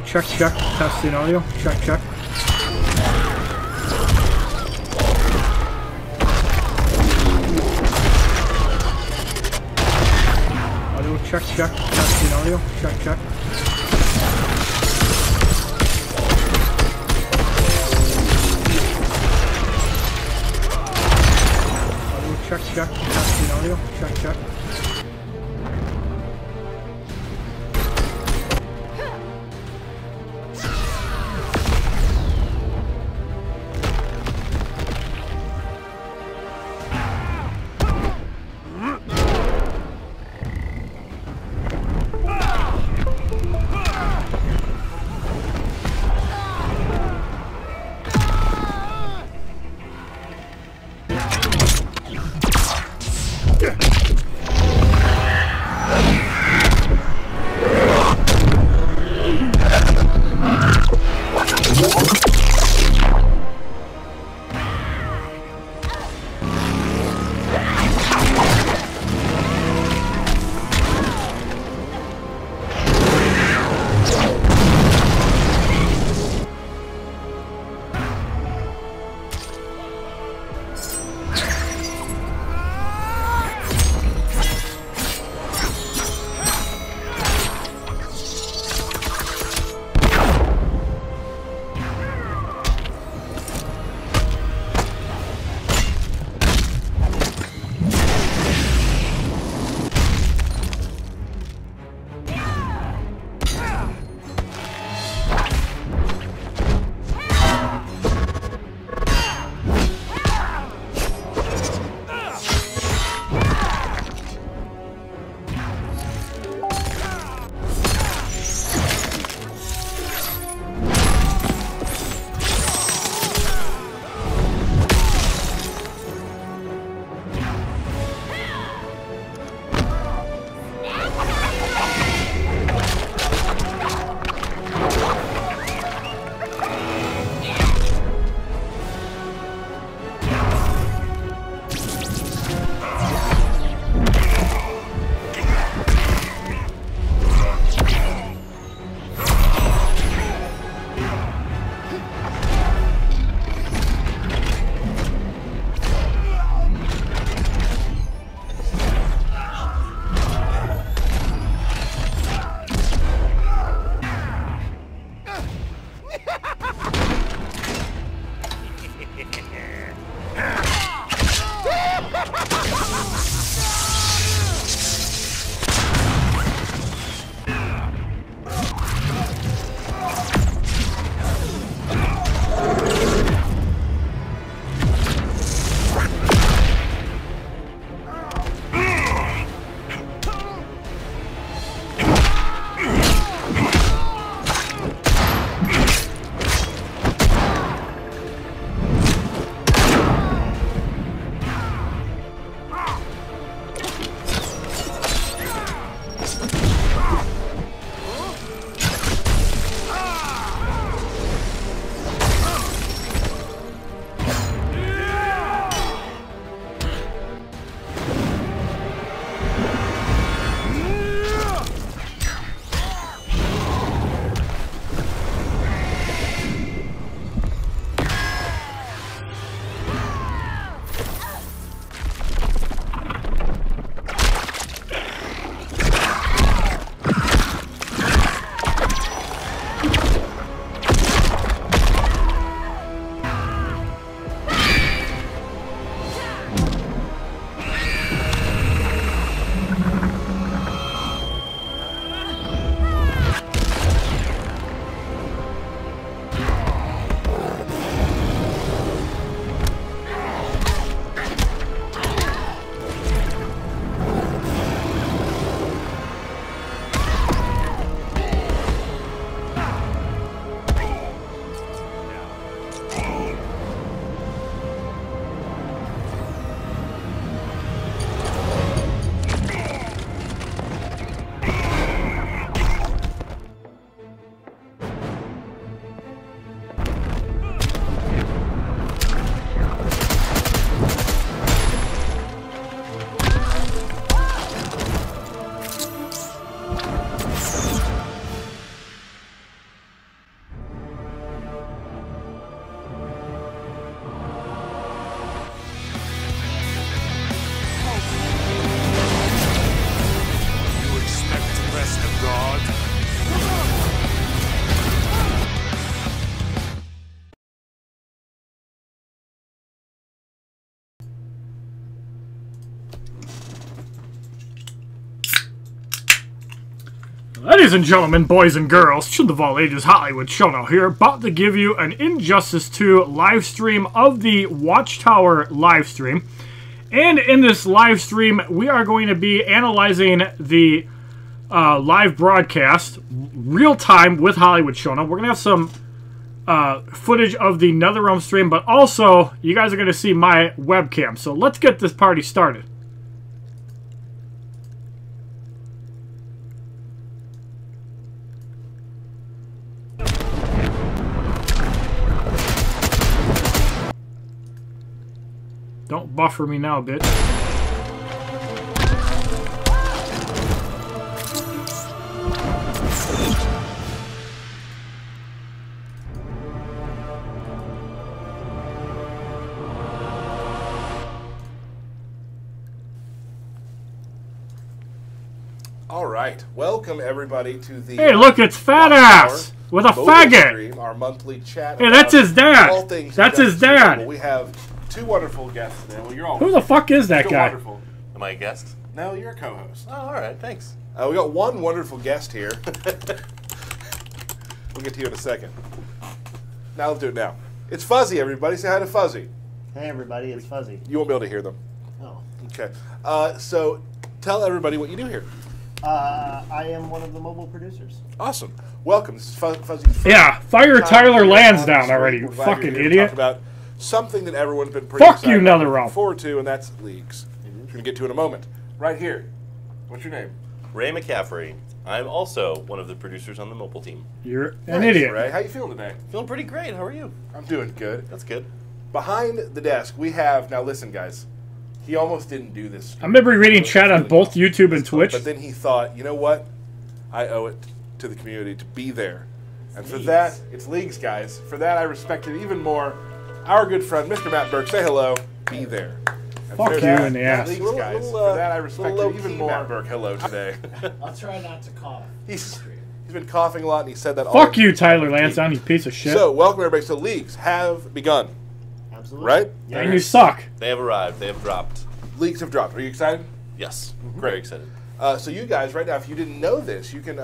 check, check. Testing audio. Check, check. Audio check, check. Testing audio. Check, check. Audio check, check. Testing audio. Check, check. Ladies and gentlemen, boys and girls, children of all ages, HollywoodShono here, about to give you an Injustice 2 live stream of the Watchtower live stream. And in this live stream, we are going to be analyzing the live broadcast, real time with HollywoodShono. We're going to have some footage of the Netherrealm stream, but also, you guys are going to see my webcam. So let's get this party started. Don't buffer me now, bitch. All right, welcome everybody to the. Hey, look, it's Fat Ass with a faggot. Stream, our monthly chat. Hey, that's his dad. That's his dad. We have two wonderful guests today. Well, you're all. Who the fuck is that guy? Wonderful. Am I a guest? No, you're a co-host. Oh, all right, thanks. We got one wonderful guest here. We'll get to you in a second. Now let's do it now. It's Fuzzy, everybody. Say hi to Fuzzy. Hey, everybody. It's Fuzzy. You won't be able to hear them. Oh. Okay. So tell everybody what you do here. I am one of the mobile producers. Awesome. Welcome. This is Fuzzy's first Yeah, fire time Tyler here Lansdowne on already, the you stream. We're glad fucking you're here to idiot. talk about something that everyone's been pretty Fuck excited you, about, Netherrealm. looking forward to, and that's leagues. We're going to get to in a moment. Right here. What's your name? Ray McCaffrey. I'm also one of the producers on the mobile team. You're an Nice, idiot. Ray. How you feeling today? Feeling pretty great. How are you? I'm doing good. That's good. Behind the desk, we have, now listen, guys, he almost didn't do this. I remember reading chat on both YouTube and Twitch. But then he thought, you know what? I owe it to the community to be there. And for that, it's leagues, guys. For that, I respect it even more. Our good friend, Mr. Matt Burke, say hello. Be there. And Fuck for you that, in the ass. Leagues, guys. For that, I respect it even more. Matt Burke, hello today. I'll try not to cough. He's been coughing a lot, and he said that all Fuck you, Tyler Lansdowne, you piece of shit. So, welcome everybody. So, leagues have begun, Absolutely. right? Yeah. And you suck. They have arrived. They have dropped. Leagues have dropped. Are you excited? Yes. Great. Very excited. So you guys, right now, if you didn't know this, you can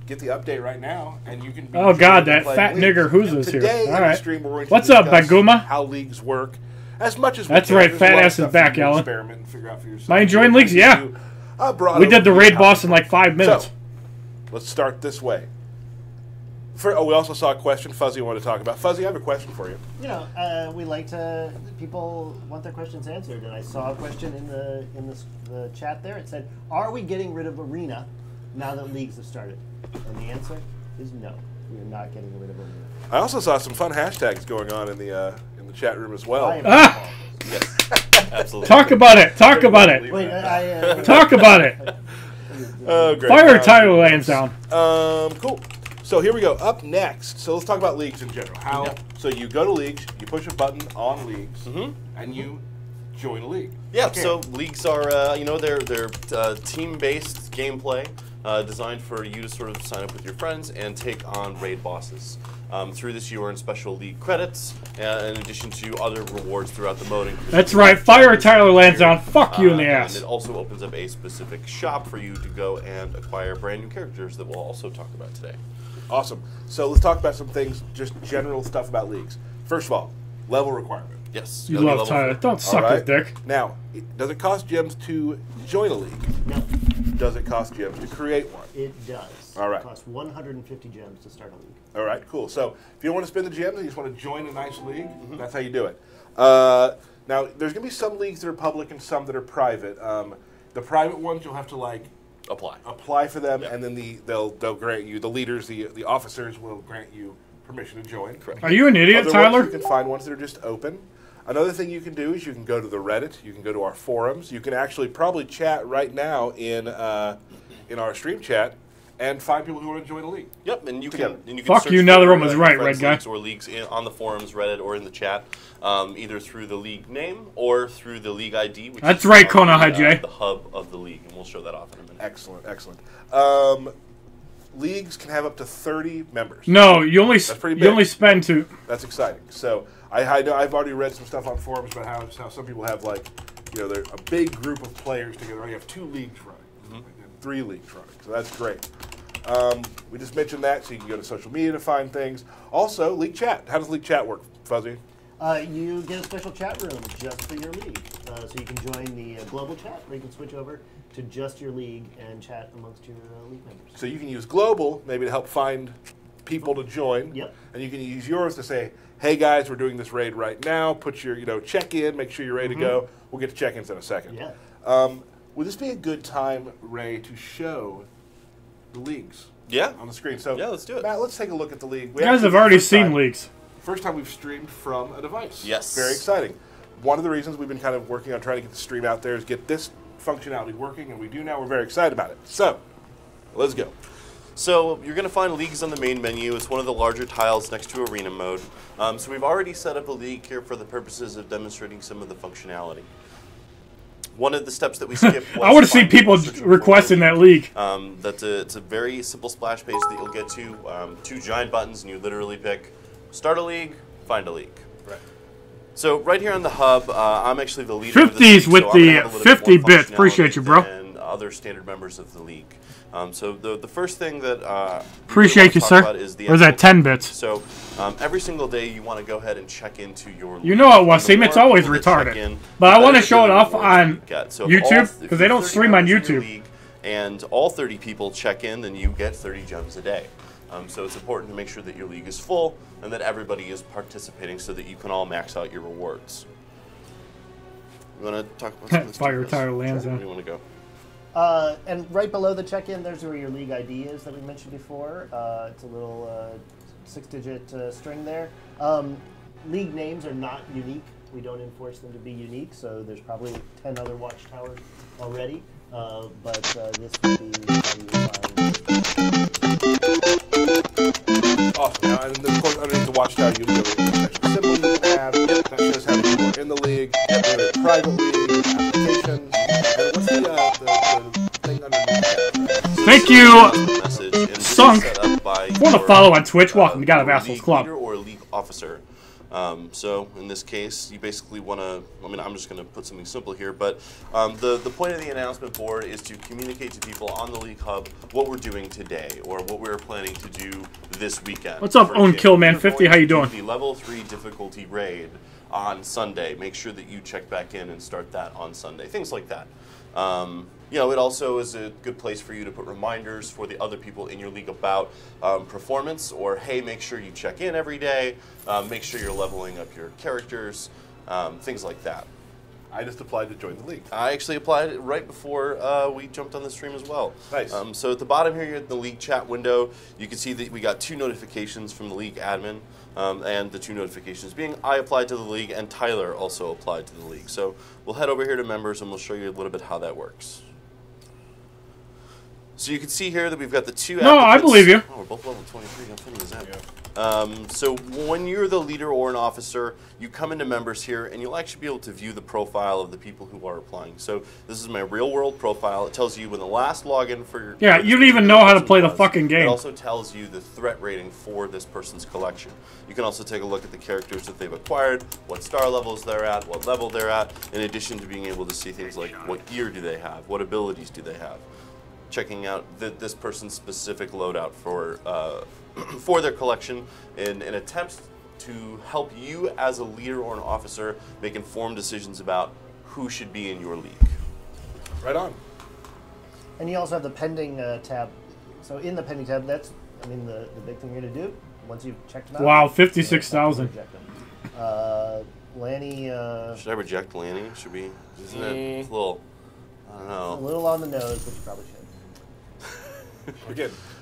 get the update right now, and you can. Be Oh, God, sure to that play fat leagues. nigger who's this here. Today All in right. the stream, we're going to What's up, discuss Baguma? how leagues work, as much as we That's can. right, There's fat a lot of ass is stuff back, you can Alan. Experiment and figure out for yourself. Am I enjoying leagues? Yeah. We did the raid boss in like 5 minutes. So, let's start this way. We also saw a question Fuzzy wanted to talk about. Fuzzy, I have a question for you. You know, we like to. People want their questions answered, and I saw a question in the chat there. It said, "Are we getting rid of Arena now that leagues have started?" And the answer is no. We are not getting rid of Arena. I also saw some fun hashtags going on in the chat room as well. I am Ah! Yes. Absolutely. Talk about it. Talk about it. Wait, Talk about it. Oh, great. Fire Tyler Lansdowne. Cool. So here we go. Up next, so let's talk about leagues in general. How? Yep. So you go to leagues, you push a button on leagues, and you join a league. Yeah. Okay. So leagues are, they're team-based gameplay designed for you to sort of sign up with your friends and take on raid bosses. Through this, you earn special league credits in addition to other rewards throughout the mode. That's right. Fire Tyler Lansdowne. Fuck you in the ass. And it also opens up a specific shop for you to go and acquire brand new characters that we'll also talk about today. Awesome. So let's talk about some things, just general stuff about leagues. First of all, level requirement. Yes. You gotta be love level Tyler. 4. Don't suck his dick. Now, does it cost gems to join a league? No, Does it cost gems to create one? it does. All right. It costs 150 gems to start a league. All right, cool. So if you don't want to spend the gems and you just want to join a nice league, that's how you do it. Now, there's going to be some leagues that are public and some that are private. The private ones, you'll have to apply for them, and then they'll grant you, the leaders, the officers will grant you permission to join. Correct. Are you an idiot, Other Tyler? ones, you can find ones that are just open. Another thing you can do is you can go to the Reddit, you can go to our forums, you can actually probably chat right now in our stream chat and find people who want to join a league. Yep, and you Together. can Fuck search you, for, Netherrealm is right, friends red guy. leagues or leagues on the forums, Reddit, or in the chat, either through the league name or through the league ID, which That's is right, on Kona the, Hajj. the hub of the league, and we'll show that off in a minute. Excellent, excellent. Leagues can have up to 30 members. No, you only pretty you big. only spend to. That's exciting. So I know I've already read some stuff on forums about how some people have they're a big group of players together. You have 2 leagues running, and 3 leagues running. So that's great. We just mentioned that, so you can go to social media to find things. Also, League Chat. How does League Chat work, Fuzzy? You get a special chat room just for your league. So you can join the global chat, or you can switch over to just your league and chat amongst your league members. So you can use global maybe to help find people to join. Yep. And you can use yours to say, hey guys, we're doing this raid right now. Put your, check in, make sure you're ready to go. We'll get to check-ins in a second. Yeah. Would this be a good time, Ray, to show the leagues? Yeah. On the screen. So Yeah, let's do it. Matt, let's take a look at the league. You guys have already seen time, leaks. First time we've streamed from a device. Yes. Very exciting. One of the reasons we've been kind of working on trying to get the stream out there is get this functionality working, and we do now. We're very excited about it. So, let's go. So you're going to find leagues on the main menu. It's one of the larger tiles next to arena mode. So we've already set up a league here for the purposes of demonstrating some of the functionality. One of the steps that we skipped was I want to see people requesting that league. It's a very simple splash page that you'll get to. 2 giant buttons, and you literally pick start a league, find a league. Right. So right here on the hub, I'm actually the leader of 50s this league, with so I'm gonna the have a little bit 50 more bits. Appreciate you, bro. than other standard members of the league. So the first thing that Appreciate you, sir. is the or is that actual 10 bits? So every single day you want to go ahead and check into your league. You know it, Wasim. The It's more always people that check retarded. in, But the I want to better show it the off rewards on you get. So if YouTube, if because they don't 30 stream on members in your YouTube. league and all 30 people check in, then you get 30 gems a day. So it's important to make sure that your league is full and that everybody is participating so that you can all max out your rewards. You want to talk about some of this? Fire tire lands Where on. do you want to go? And right below the check-in, there's where your league ID is that we mentioned before. It's a little 6-digit string there. League names are not unique. We don't enforce them to be unique, so there's probably 10 other watchtowers already. But this would be how you would Awesome. Now, and then, of course, underneath the watchtower, you can go to the special symbol you can have. That shows how many people are in the league. There's private league, applications. And what's the thing underneath? Thank you, Message, and this is Sunk, set up by for the your, follow on Twitch. Welcome to God of your Assholes league Club. leader or league officer. So in this case, you basically want to, I'm just going to put something simple here, but the point of the announcement board is to communicate to people on the League Hub what we're doing today or what we're planning to do this weekend. What's up, For Own example, Kill Man we're 50? going How you to do doing? The level 3 difficulty raid on Sunday. Make sure that you check back in and start that on Sunday. Things like that. It also is a good place for you to put reminders for the other people in your league about performance, or hey, make sure you check in every day, make sure you're leveling up your characters, things like that. I just applied to join the league. I actually applied it right before we jumped on the stream as well. Nice. So at the bottom here in the league chat window, you can see that we got 2 notifications from the league admin, and the 2 notifications being I applied to the league and Tyler also applied to the league. So we'll head over here to members and we'll show you a little bit how that works. So you can see here that we've got the 2 No, I applicants. believe you. Oh, we're both level 23. How funny is that? So when you're the leader or an officer, you come into members here, and you'll actually be able to view the profile of the people who are applying. So this is my real-world profile. It tells you when the last login for your... Yeah, you don't even know how to play the fucking It game. also tells you the threat rating for this person's collection. You can also take a look at the characters that they've acquired, what star levels they're at, what level they're at, in addition to being able to see things like what gear do they have, what abilities do they have. Checking out this person's specific loadout for for their collection in an attempt to help you as a leader or an officer make informed decisions about who should be in your league. Right on. And you also have the pending tab. So in the pending tab, that's, the big thing you're going to do, once you've checked them out. Wow, 56,000. Lanny... Should I reject Lanny? Should we? Isn't it a little... I don't know. a little on the nose, but you probably should.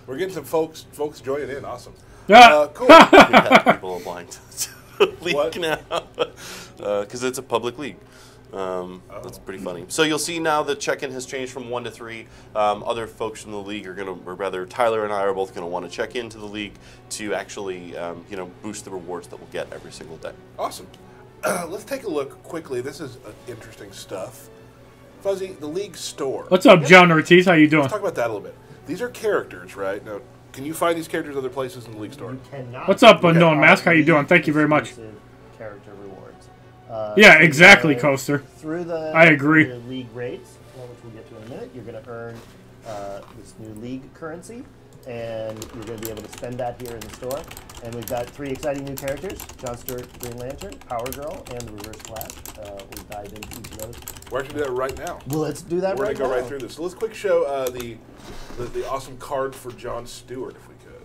We're getting some folks joining in. Awesome. Yeah. Cool. We have people applying to the league What? now because it's a public league. That's pretty funny. So you'll see now the check-in has changed from 1 to 3. Other folks from the league are going to, or rather Tyler and I are both going to want to check into the league to actually, boost the rewards that we'll get every single day. Awesome. Let's take a look quickly. This is interesting stuff. Fuzzy, the league store. What's up, John Ortiz? How you doing? Let's talk about that a little bit. These are characters, right? Now, can you find these characters other places in the league store? You cannot. What's up, Unknown Mask? How you doing? Thank you very much. Exclusive character rewards. Yeah, exactly, Coaster. Through the I agree. the league rates, which we'll get to in a minute, you're going to earn this new league currency. and you're going to be able to spend that here in the store. And we've got 3 exciting new characters: John Stewart, Green Lantern, Power Girl, and the Reverse Flash. We'll dive into each of those. We're actually doing that right now. Well, let's do that We're right going to now. go right through this. So let's quick show the awesome card for John Stewart, if we could.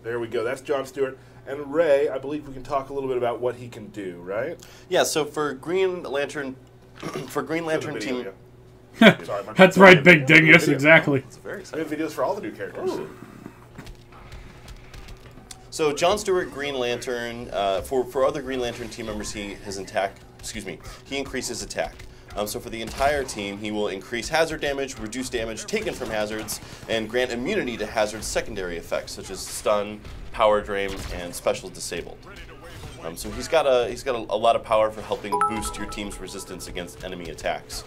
There we go. That's John Stewart. And Ray, I believe we can talk a little bit about what he can do, right? Yeah. So for Green Lantern, team. Sorry, That's right, Big Dingus, exactly. It's very We exciting. have videos for all the new characters. So John Stewart, Green Lantern, for other Green Lantern team members, he increases attack. So for the entire team, he will increase hazard damage, reduce damage taken from hazards, and grant immunity to hazards' secondary effects, such as stun, power drain, and special disabled. So he's got a lot of power for helping boost your team's resistance against enemy attacks.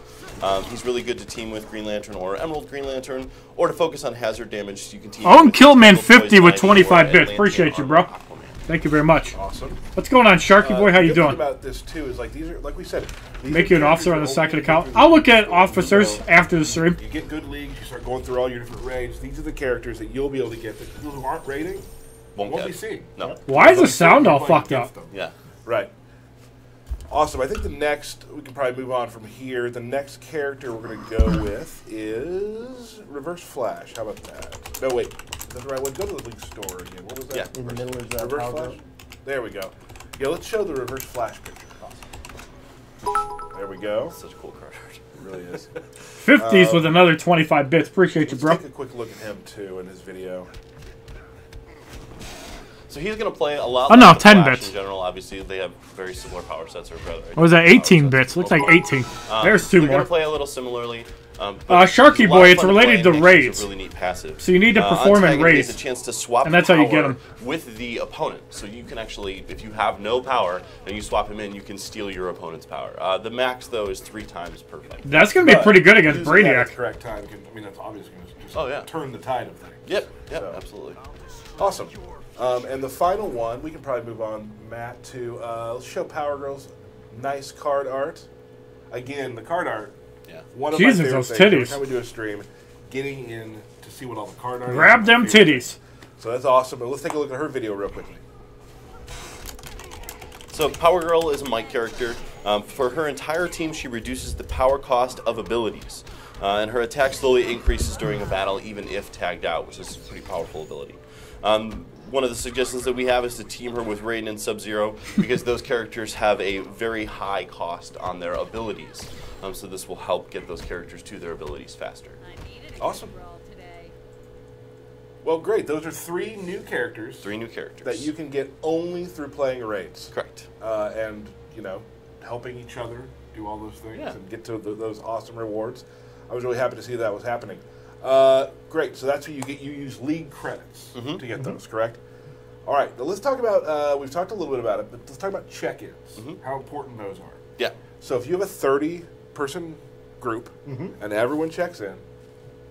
He's really good to team with Green Lantern or Emerald Green Lantern, or to focus on hazard damage. You can team. Own with Killman Single 50 Toys with 90 25 or bits. Atlantean Appreciate you, Armor bro. Aquaman. Thank you very much. Awesome. What's going on, Sharky Boy? How The you good thing doing? about this too is like these are, like we said, these Make are you an officer on the characters second that account. only I'll look at you officers know, after the stream. You get good leagues. You start going through all your different raids. These are the characters that you'll be able to get that people who aren't raiding won't be get. seeing. No. Why is the But sound all everybody fucked gets up? them. Yeah. Right. Awesome. I think the next, we can probably move on from here. The next character we're going to go with is Reverse Flash. How about that? No, wait. Is that the right one? Go to the league store again. What was that? Yeah. In the middle is Reverse Power Flash? Girl. There we go. Yeah, let's show the Reverse Flash picture. There we go. Such a cool card. It really is. 50s with another 25 bits. Appreciate you, Let's bro. take a quick look at him, too, in his video. So he's going to play a lot. Oh, no, like the 10 Flash bits. In general, obviously they have very similar power sets. Or Was that 18 bits? Looks like 18. There's 2 They're going more. to play a little similarly. Sharky Boy, it's related to raids. Really neat passive. So you need to perform in Untagging raids. gives a chance to swap And that's how you get power 'em. with the opponent. So you can actually, if you have no power and you swap him in, you can steal your opponent's power. The max though is 3 times per fight. That's going to be But pretty good against using that at the Brainiac. correct time can, I mean, that's obviously going to just Oh, yeah. turn the tide of things. Yep, So. absolutely. Awesome. And the final one, we can probably move on, Matt, to let's show Power Girl's nice card art. Again, the card art, Yeah. one of Jesus, my favorite those things. Every titties. time we do a stream, getting in to see what all the card art is. Grab them titties. So that's awesome. But let's take a look at her video real quickly. So Power Girl is a Mike character. For her entire team, she reduces the power cost of abilities. And her attack slowly increases during a battle, even if tagged out, which is a pretty powerful ability. One of the suggestions that we have is to team her with Raiden and Sub-Zero, because those characters have a very high cost on their abilities. So this will help get those characters to their abilities faster. Awesome. Well, great. Those are 3 new characters 3 new characters. that you can get only through playing raids. Correct. And, you know, helping each other do all those things Yeah. and get to those awesome rewards. I was really happy to see that was happening. Great. So that's what you get. You use league credits to get those, correct? All right. Now let's talk about, we've talked a little bit about it, but let's talk about check-ins, how important those are. Yeah. So if you have a 30-person group and everyone checks in,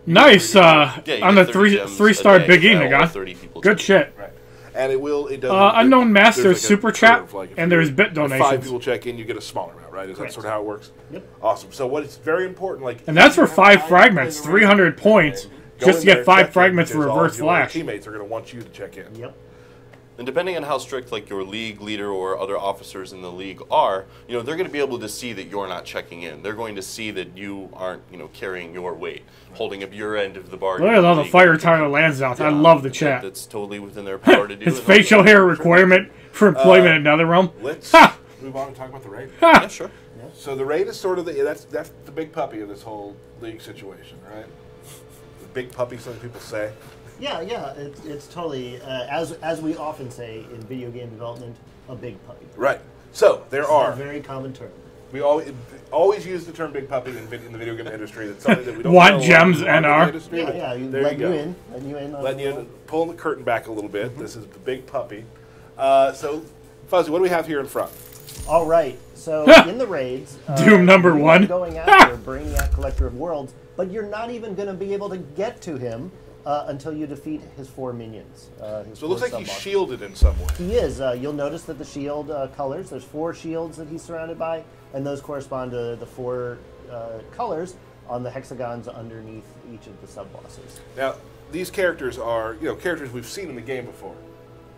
Nice. Yeah, you On the get 30 gems 3-star a day, Big E, or Nagon. 30 people Good check in. shit. right, and it does. Unknown Master there's like a Super Chat, curve, like if and you- there's bit if donations. 5 people check in, you get a smaller amount, right? Is that Correct. sort of how it works? Yep. Awesome. So what is very important, like, And that's for if you 5 have time fragments, to play the raid, 300 points, go just in to there get and 5 check in, fragments for because all Reverse of your Flash. teammates are going to want you to check in. Yep. And depending on how strict like your league leader or other officers in the league are, you know, they're going to be able to see that you're not checking in. They're going to see that you aren't, you know, carrying your weight, holding up your end of the bargain. Look at all the fire Tyler Lansdowne. I love the chat. That's totally within their power to do. His and facial hair requirement for employment in Netherrealm. Let's Ha! move on and talk about the raid. Yeah, sure. So the raid is sort of that's the big puppy of this whole league situation, right? The big puppy, some people say. Yeah, it's totally, as we often say in video game development, a big puppy. Right. So there A are. very common term. We always use the term big puppy in the video game industry. That's something that we don't Want know a lot gems, about in the NR? industry, but Yeah, there letting you you go. in. Letting you in. on Letting the you world. pulling the curtain back a little bit. This is the big puppy. So, Fuzzy, what do we have here in front? All right. So in the raids, Doom number you 1. are going after Brainiac, Collector of Worlds, but you're not even going to be able to get to him until you defeat his 4 minions. So it looks like he's sub-bosses. shielded in some way. He is. You'll notice that the shield colors, there's 4 shields that he's surrounded by, and those correspond to the 4 colors on the hexagons underneath each of the sub-bosses. Now, these characters are, characters we've seen in the game before,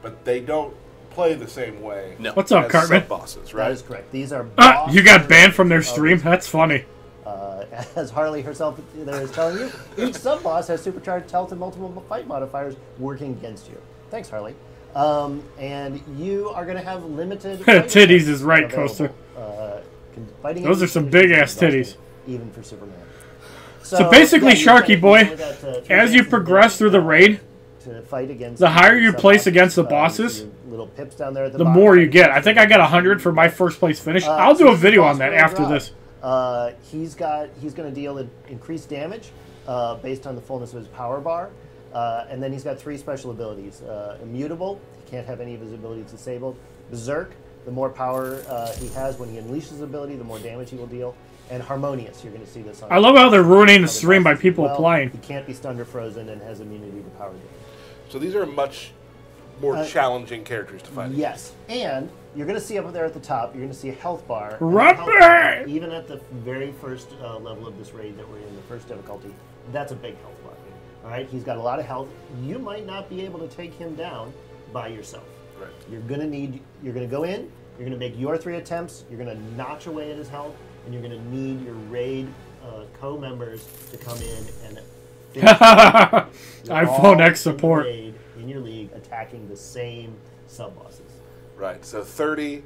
but they don't play the same way. No. What's up, as Cartman? sub-bosses, right? That is correct. These are You got banned from their versions of stream? That's funny. As Harley herself there is telling you, each sub-boss has supercharged health and multiple fight modifiers working against you. Thanks, Harley. And you are going to have limited Titties is right, Coaster. Those are some big-ass titties. Even for Superman. So basically, you Sharky can Boy, only got, 3 as you chances progress through the raid, to fight against the higher you place sub-bosses. against the You bosses, see little pips down there at the the bottom. more you get. I think I got 100 for my first place finish. I'll do a video on that after this. He's going to deal increased damage based on the fullness of his power bar, and then he's got 3 special abilities: immutable, he can't have any of his abilities disabled; berserk, the more power he has when he unleashes his ability, the more damage he will deal; and harmonious. You're going to see this on. I love how they're ruining the other stream by bosses as people well. applying. He can't be stunned or frozen, and has immunity to power damage. So these are much more challenging characters to fight. Yes, and you're going to see up there at the top, you're going to see a health bar. And the Rubber! health bar, even at the very first level of this raid that we're in, the first difficulty, that's a big health bar. All right, he's got a lot of health. You might not be able to take him down by yourself. Right. You're going to go in, you're going to make your 3 attempts, you're going to notch away at his health, and you're going to need your raid co-members to come in and finish iPhone X support. in your league attacking the same sub-bosses. Right. So 30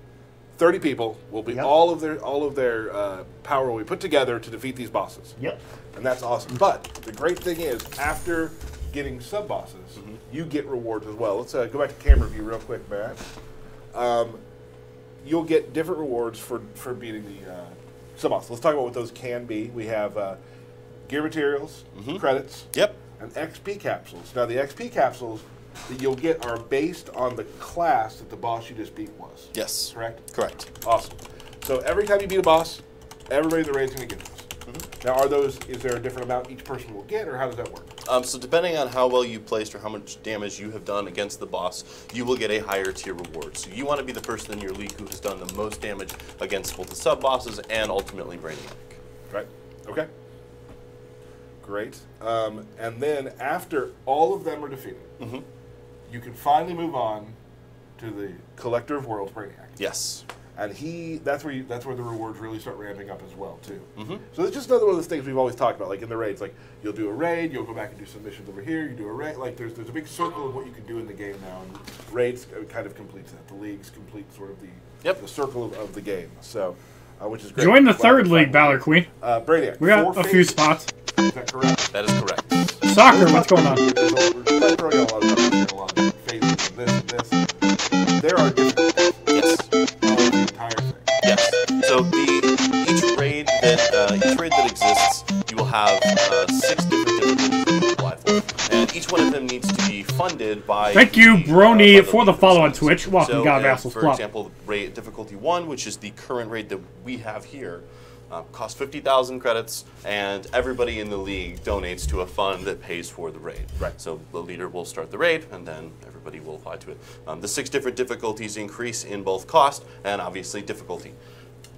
people will be Yep. all of their power will be put together to defeat these bosses. Yep. And that's awesome. But the great thing is, after getting sub-bosses, you get rewards as well. Let's go back to camera view real quick, Matt. You'll get different rewards for beating the sub-bosses. Let's talk about what those can be. We have gear materials, credits, Yep. and XP capsules. Now, the XP capsules that you'll get are based on the class that the boss you just beat was. Yes. Correct? Correct. Awesome. So every time you beat a boss, everybody in the raid's going to get those. Now, is there a different amount each person will get, or how does that work? So depending on how well you placed or how much damage you have done against the boss, you will get a higher tier reward. So you want to be the person in your league who has done the most damage against both the sub-bosses and ultimately Brainiac. Right. Okay. Great. And then after all of them are defeated, you can finally move on to the Collector of Worlds, Brainiac. Yes. And that's where the rewards really start ramping up as well too. So it's just another one of those things we've always talked about, like in the raids. Like you'll do a raid, you'll go back and do some missions over here. You do a raid. Like there's a big circle of what you can do in the game now, and raids kind of completes that. The leagues complete sort of the circle of the game. So, which is great. Join the 3rd league, Valor Queen. Brainiac. We got a few spots. Is that correct? That is correct. Soccer, what's going on? We're throwing out a lot of stuff here, a lot of phases of this and this. There are different Yes. the entire thing. Yes. So each raid that exists, you will have 6 different difficulties to apply for, and each one of them needs to be funded by. Thank you, Brony, for the league follow on themselves. Twitch. Welcome, So, God Vassals for Club. example, raid difficulty 1, which is the current raid that we have here, costs 50,000 credits, and everybody in the league donates to a fund that pays for the raid. Right. So the leader will start the raid, and then everybody will apply to it. The 6 different difficulties increase in both cost and obviously difficulty.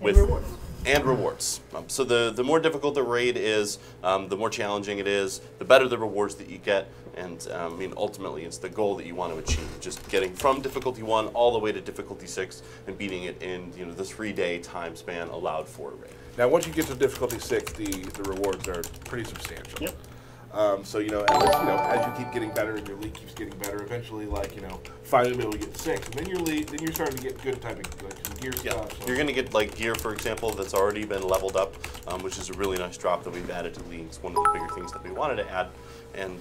And rewards. So the more difficult the raid is, the more challenging it is, the better the rewards that you get, and I mean ultimately it's the goal that you want to achieve. Just getting from difficulty 1 all the way to difficulty 6 and beating it in the 3-day time span allowed for a raid. Now, once you get to difficulty 6, the rewards are pretty substantial. Yep. So as you keep getting better and your league keeps getting better, eventually, finally be able to get 6, and then you're starting to get good type of some gear stuff. So. You're going to get gear, for example, that's already been leveled up, which is a really nice drop that we've added to leagues. One of the bigger things that we wanted to add, and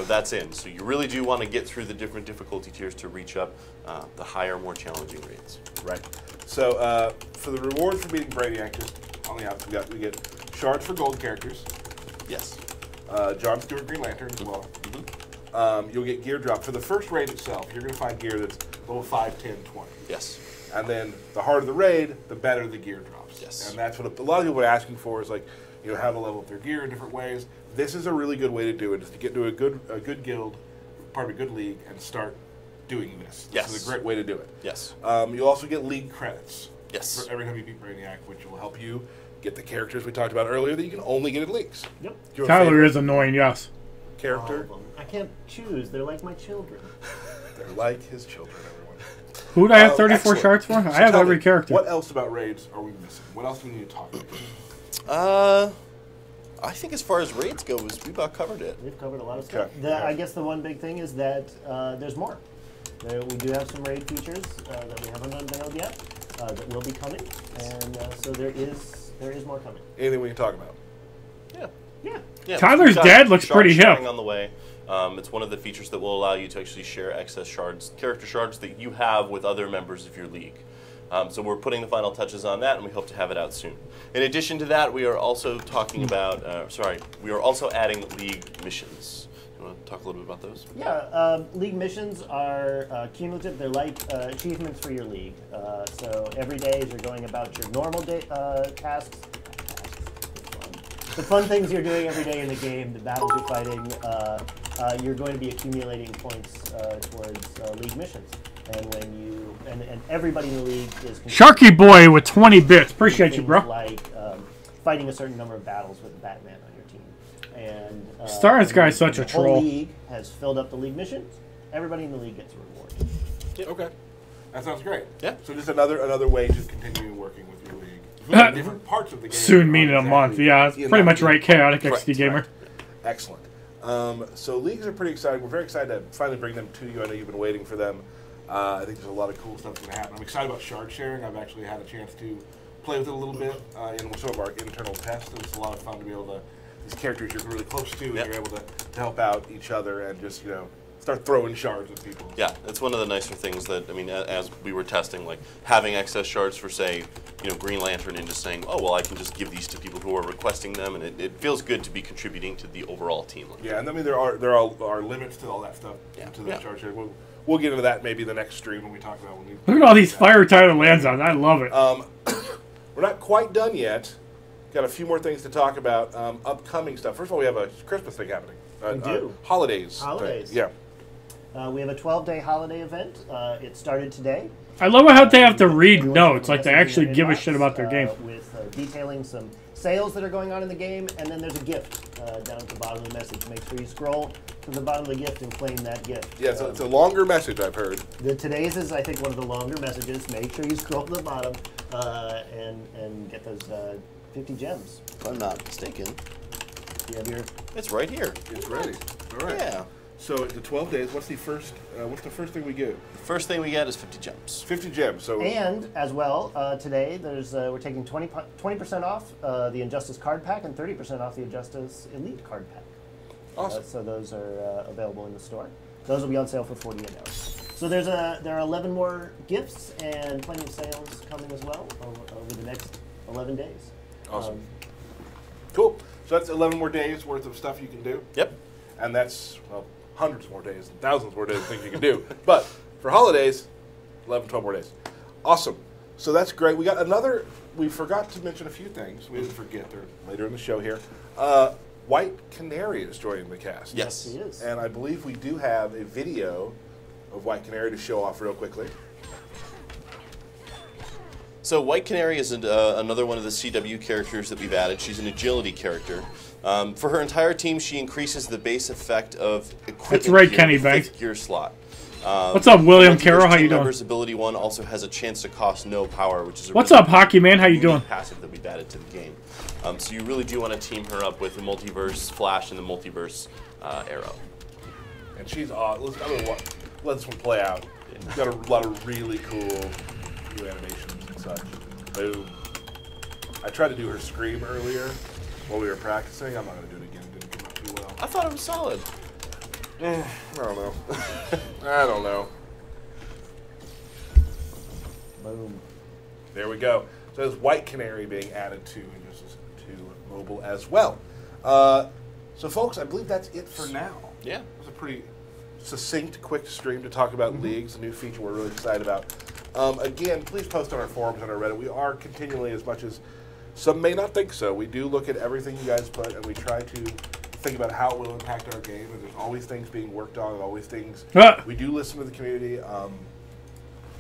that's in. So you really do want to get through the different difficulty tiers to reach up the higher, more challenging raids. Right. So for the reward for beating Brainiac, just on the outside, we get shards for gold characters. Yes. John Stewart Green Lantern as well. You'll get gear drop. For the first raid itself, you're going to find gear that's level 5, 10, 20. Yes. And then the harder the raid, the better the gear drops. Yes. And that's what a lot of people are asking for is how to level up their gear in different ways. This is a really good way to do it, is to get to a good guild, part of a good league, and start doing this. Yes. This is a great way to do it. Yes. You'll also get league credits. Yes. For every time you beat Brainiac, which will help you get the characters we talked about earlier that you can only get at leaks. Yep. Do you have a Tyler favorite is annoying, yes. All character? of them. I can't choose. They're like my children. They're like his children, everyone. Who do I have 34 Excellent. shards for? So I have tell every me, character. What else about raids are we missing? What else do we need to talk about? I think as far as raids goes, we about covered it. We've covered a lot of stuff. Okay. I guess the one big thing is that there's more. We do have some raid features that we haven't unveiled yet that will be coming, and so there is more coming. Anything we can talk about? Yeah. Yeah, Tyler's we've got dad looks shard pretty hip. sharing on the way. It's one of the features that will allow you to actually share excess shards, character shards that you have with other members of your league. So we're putting the final touches on that, and we hope to have it out soon. In addition to that, we are also talking about, we are also adding league missions. You want to talk a little bit about those? Yeah, league missions are cumulative. They're like achievements for your league. So every day as you're going about your normal day, tasks, the fun things you're doing every day in the game, the battles you're fighting, you're going to be accumulating points towards league missions. And when you and everybody in the league is Sharky Boy with 20 bits. Appreciate you, bro. Like fighting a certain number of battles with the Batman on your team. And Stars guy's such a the whole troll. league has filled up the league missions. Everybody in the league gets a reward. Okay. That sounds great. Yeah. So just another way to continue working with your league. Different parts of the game. Soon meaning a month. Yeah, it's pretty much right. Chaotic Correct, XD Gamer. right. Excellent. So leagues are pretty exciting. We're very excited to finally bring them to you. I know you've been waiting for them. I think there's a lot of cool stuff that's going to happen. I'm excited about shard sharing. I've actually had a chance to play with it a little bit in some of our internal tests. It's a lot of fun to be able to, these characters you're really close to, and you're able to help out each other and just, start throwing shards at people. Yeah, it's one of the nicer things that, as we were testing, like having excess shards for, say, Green Lantern, and just saying, oh, well, I can just give these to people who are requesting them, and it feels good to be contributing to the overall team. Yeah, and there are limits to all that stuff, to the shard sharing. We'll get into that maybe the next stream when we talk about when we... Look at all these fire Tyler lands on. I love it. We're not quite done yet. Got a few more things to talk about. Upcoming stuff. First of all, we have a Christmas thing happening. We do. Holidays. Holidays. Thing. Yeah. We have a 12-day holiday event. It started today. I love how they have to read Everyone's notes, got a like they message actually in give a their shit inbox, about their game. With detailing some sales that are going on in the game, and then there's a gift down at the bottom of the message. Make sure you scroll to the bottom of the gift and claim that gift. Yeah, so it's a longer message, I've heard. Today's is, I think, one of the longer messages. Make sure you scroll to the bottom and get those 50 gems. If I'm not mistaken, You have your it's right here. It's ready. All right. Yeah. So the 12 days. What's the first thing we do? The first thing we get is 50 gems. 50 gems. So And as well, today we're taking 20% off the Injustice card pack and 30% off the Injustice Elite card pack. awesome. So those are available in the store. Those will be on sale for 48 hours. So there are 11 more gifts and plenty of sales coming as well over the next 11 days. Awesome. Cool. So that's 11 more days worth of stuff you can do. Yep. And that's, hundreds more days, thousands more days of things you can do. But for holidays, 11, 12 more days. Awesome. So that's great. We forgot to mention a few things. We didn't forget. They're later in the show here. White Canary is joining the cast. Yes. He is. And I believe we do have a video of White Canary to show off real quickly. So White Canary is another one of the CW characters that we've added. She's an agility character. For her entire team, she increases the base effect of equipment That's right, gear Kenny in the Banks. fifth gear slot. What's up, William Carroll? How you doing? Member's ability 1 also has a chance to cost no power, which is a What's really up, Hockey Man? How you doing? unique passive that we've added to the game. So you really do want to team her up with the Multiverse Flash and the Multiverse Arrow. And she's awesome. Let this one play out. Got a lot of really cool new animations and such. Boom. I tried to do her scream earlier while we were practicing. I'm not going to do it again. It didn't come out too well. I thought it was solid. I don't know. I don't know. Boom. There we go. So there's White Canary being added to Injustice 2 Mobile as well. So folks, I believe that's it for now. Yeah. It was a pretty succinct, quick stream to talk about leagues, a new feature we're really excited about. Again, please post on our forums and our Reddit. We are continually, as much as some may not think so, we do look at everything you guys put, and we try to think about how it will impact our game. And there's always things being worked on, and always things. We do listen to the community.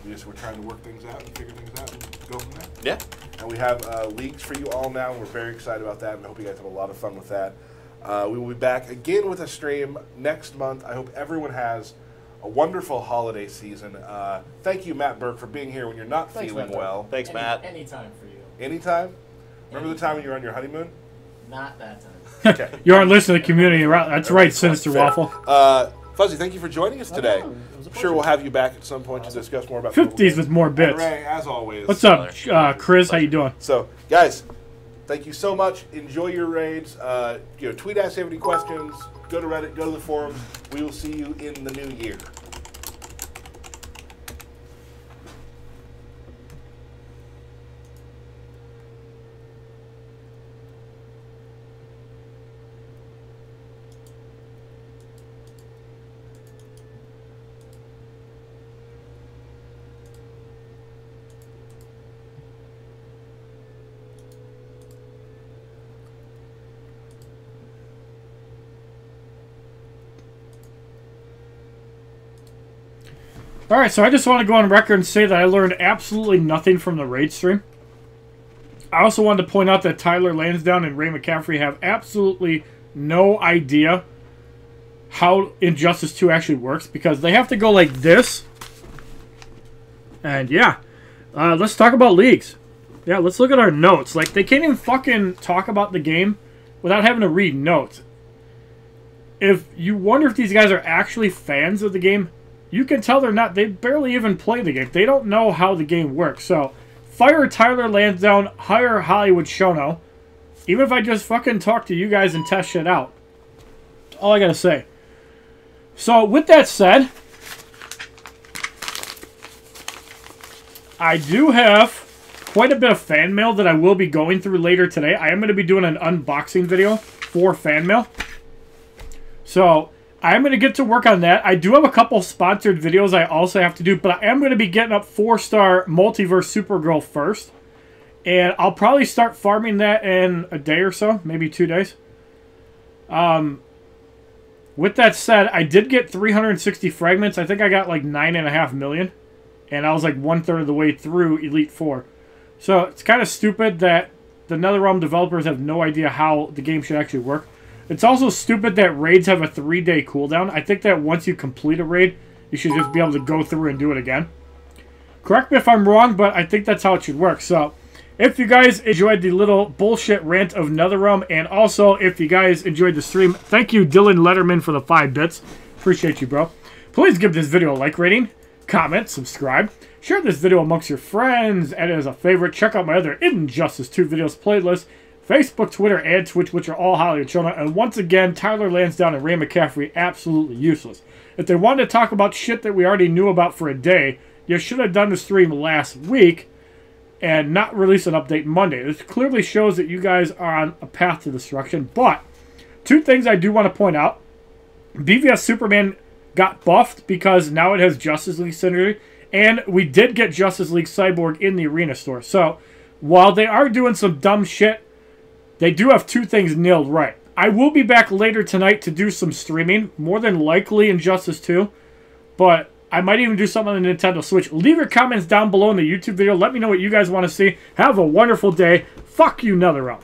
we're trying to work things out and figure things out and go from there. Yeah. And we have leagues for you all now, and we're very excited about that, and I hope you guys have a lot of fun with that. We will be back again with a stream next month. I hope everyone has a wonderful holiday season. Thank you, Matt Burke, for being here when you're not feeling well. Thanks, Matt. Anytime for you. Anytime? Remember the time when you were on your honeymoon? Not that time. Okay. You aren't listening to the community. That's right, Sinister Fair. Waffle. Fuzzy, thank you for joining us today. no, it was a I'm sure we'll have you back at some point to discuss more about 50s with more And bits. Ray, as always. What's up, Chris? How you doing? So, guys, thank you so much. Enjoy your raids. Tweet us if you have any questions. Go to Reddit. Go to the forums. We will see you in the new year. Alright, so I just want to go on record and say that I learned absolutely nothing from the raid stream. I also wanted to point out that Tyler Lansdowne and Ray McCaffrey have absolutely no idea how Injustice 2 actually works, because they have to go like this. And yeah, let's talk about leagues. Yeah, let's look at our notes. Like, they can't even fucking talk about the game without having to read notes. If you wonder if these guys are actually fans of the game, you can tell they're not. They barely even play the game. They don't know how the game works. So, fire Tyler Lansdowne, hire HollywoodShono. Even if I just fucking talk to you guys and test shit out. That's all I gotta say. So, with that said, I do have quite a bit of fan mail that I will be going through later today. I am going to be doing an unboxing video for fan mail. So, I'm going to get to work on that. I do have a couple sponsored videos I also have to do, but I am going to be getting up 4-star Multiverse Supergirl first. And I'll probably start farming that in a day or so, maybe 2 days. With that said, I did get 360 fragments. I think I got like 9.5 million. And I was like 1/3 of the way through Elite 4. So it's kind of stupid that the Netherrealm developers have no idea how the game should actually work. It's also stupid that raids have a 3-day cooldown. I think that once you complete a raid, you should just be able to go through and do it again. Correct me if I'm wrong, but I think that's how it should work. So, if you guys enjoyed the little bullshit rant of Netherrealm, and also if you guys enjoyed the stream, thank you, Dylan Letterman, for the 5 bits. Appreciate you, bro. Please give this video a like rating, comment, subscribe, share this video amongst your friends, add it as a favorite. Check out my other Injustice 2 videos playlist, Facebook, Twitter, and Twitch, which are all HollywoodShono. And once again, Tyler Lansdowne and Ray McCaffrey, absolutely useless. If they wanted to talk about shit that we already knew about for a day, you should have done the stream last week and not release an update Monday. This clearly shows that you guys are on a path to destruction. But 2 things I do want to point out. BVS Superman got buffed because now it has Justice League synergy. And we did get Justice League Cyborg in the Arena store. So, while they are doing some dumb shit, they do have 2 things nailed right. I will be back later tonight to do some streaming. More than likely Injustice 2. But I might even do something on the Nintendo Switch. Leave your comments down below in the YouTube video. Let me know what you guys want to see. Have a wonderful day. Fuck you, Netherrealm.